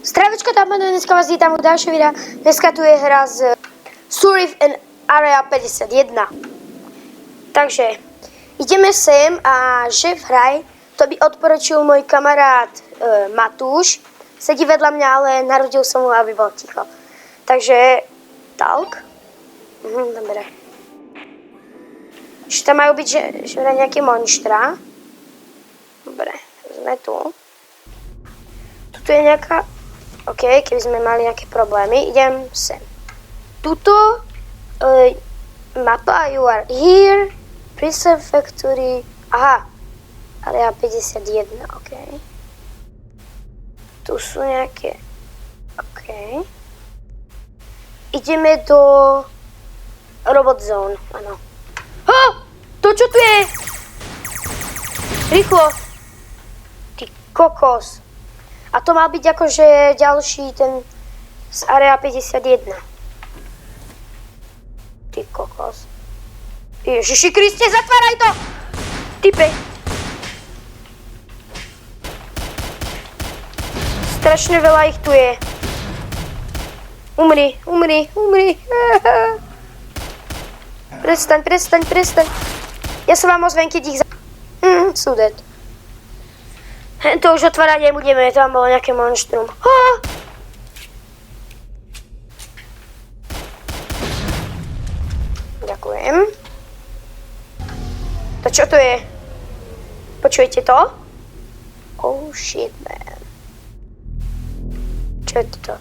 Zdravičko, tam dneska vás vítam u ďalšieho videa. Dneska tu je hra z Survive in Area 51. Takže ideme sem a šéf hraj, to by odporučil môj kamarát Matúš. Sedí vedľa mňa, ale narodil som mu, aby bol ticho. Takže talk. Dobre. Ešte tam majú byť že nejaké monštra. Dobre, sme tu. Tuto je nejaká... OK, keby sme mali nejaké problémy, idem sem. Tuto mapa, you are here, Preserve Factory, aha, Area 51, OK. Tu sú nejaké, OK. Ideme do Robot Zone, áno. To čo tu je? Rýchlo. Ty kokos. A to mal byť akože ďalší ten z Area 51. Ty kokos. Ježiši Kriste, zatváraj to! Type. Strašne veľa ich tu je. Umri. Prestaň. Ja sa vám ozvem, keď ich sú dead. To už otvárať nebudeme, tam bolo nejaké monštrum. Ďakujem. To čo to je? Počujete to? Oh shit, man. Čo je toto?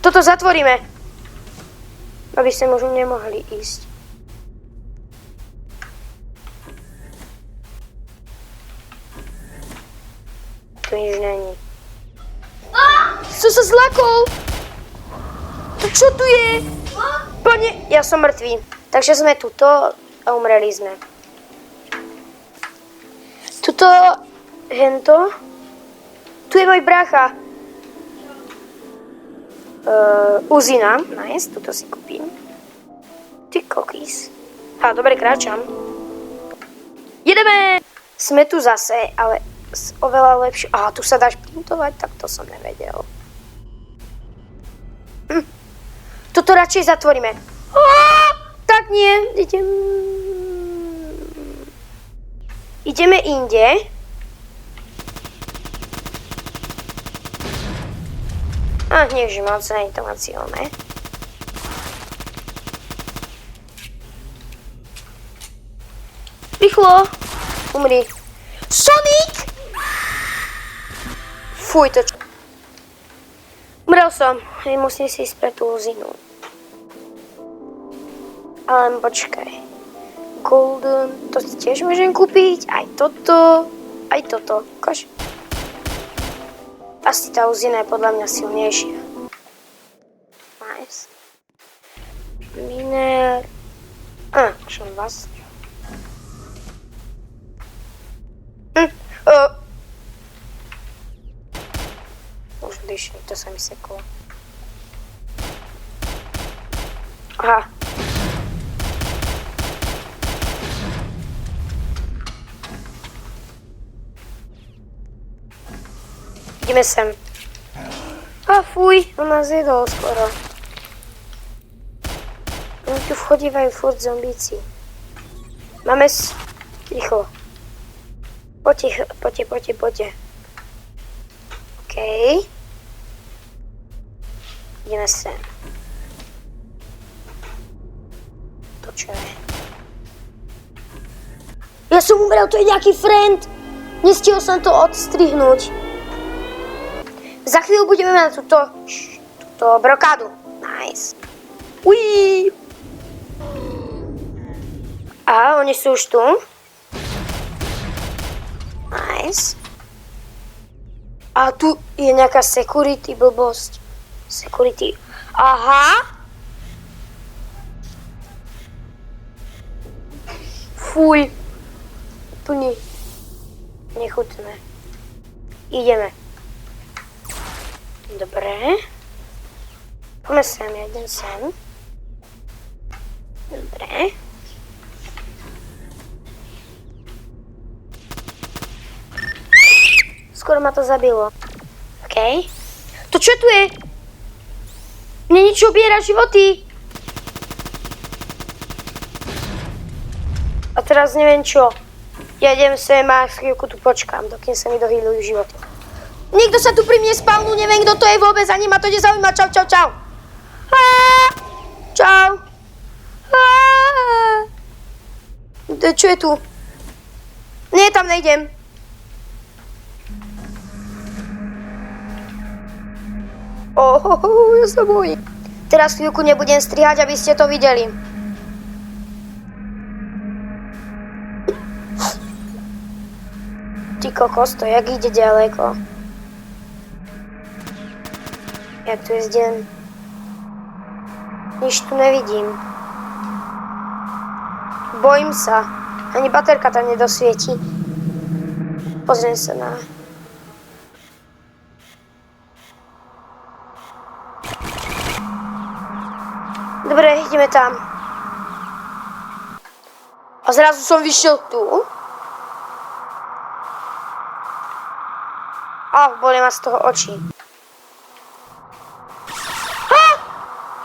Toto zatvoríme. Aby ste možno nemohli ísť. Tu nič není. Som sa zlakol! To čo tu je? Pane, ja som mŕtvý. Takže sme tuto a umreli sme. Tuto, hento. Tu je môj brácha. Uzina. Nice, tuto si kúpim. Ty kokis. Dobre, kráčam. Jedeme! Sme tu zase, ale oveľa lepšie. Tu sa dáš printovať? Tak to som nevedel. Toto radšej zatvoríme. Tak nie. Ideme inde. Neži moc, nie to má cieľné. Rýchlo. Umri. Sonic! Fuj, to čo? Umrel som. Musím si ísť pre tú uzinu. Ale počkaj. Golden, to si tiež môžem kúpiť. Aj toto. Kož. Asi tá uzina je podľa mňa silnejšia. Nice. Miner. Čo vás? Už dýšli, to sa mi seklo. Aha. Ideme sem. Fuj, on nás jedol skoro. Oni tu vchodívajú furt zombíci. Máme rýchlo. Poďte. OK. Ideme sem. To čo je? Ja som umrel, to je nejaký friend. Nestihol som to odstrihnúť. Za chvíľu budeme mať túto brokádu. Nice. Uí. Oni sú už tu. Nice. A tu je nejaká security blbosť. Security. Aha. Fuj. Úplne nechutné. Ideme. Dobre. Poďme sem, ja idem sem. Dobre. skoro ma to zabilo. OK. To čo tu je? Mne niečo obiera životy. A teraz neviem čo. Ja idem sem a chvíľku tu počkám, dokým sa mi dohýľujú životy. Niekto sa tu pri mne spavnul, neviem kto to je vôbec, ani ma to nezaujíma. Čau, čau, čau. Čau. Čo je tu? Nie, tam nejdem. Ja sa bojím. Teraz chvíľku nebudem strihať, aby ste to videli. Ty kokos, to jak ide ďaleko. Jak tu je zden. Nič tu nevidím. Bojím sa. Ani baterka tam nedosvieti. Pozriem sa na... Dobre, ideme tam. A zrazu som vyšiel tu. Boli ma z toho oči.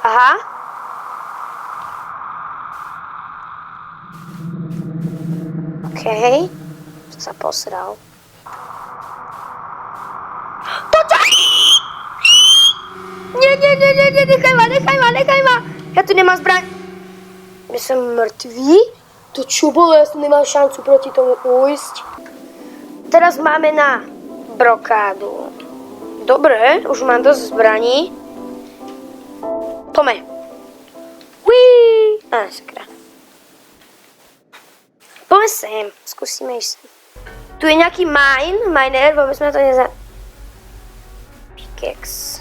Aha. OK. To sa posral. Nie, nechaj ma. Ja tu nemám zbraň. Ja som mŕtvý? To čo bolo? Ja som nemal šancu proti tomu ujsť. Teraz máme na brokádu. Dobre, už mám dosť zbraní. Tome. Sakra. Poďme sem, skúsime ísť. Tu je nejaký miner, vôbec ma to Pickaxe.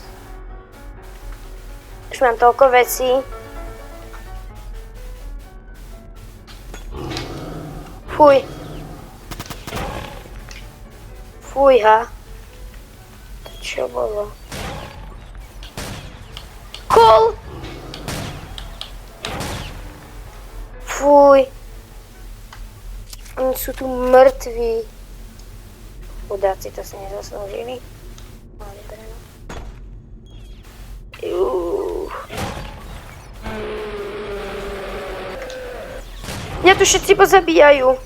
Už mám toľko vecí. Fújha. To čo bolo? Cool! Fuj. Oni sú tu mŕtvi. Chudáci, to si nezaslúžili. Mali breno. Mňa tu všetci pozabíjajú.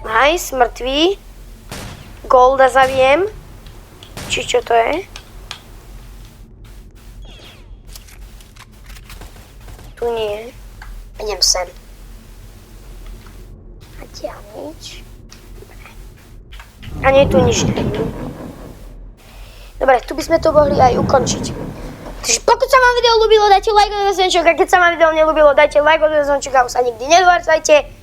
Nice, mŕtvi. Golda zabijem. Či čo to je? Tu nie. Idem sem. A ja nič. A nie tu nič. Dobre, tu by sme to mohli aj ukončiť. Takže pokud sa vám video ľúbilo, dajte like, odezvonček, a keď sa vám video neľúbilo, dajte like, odezvonček a už sa nikdy nedvracajte.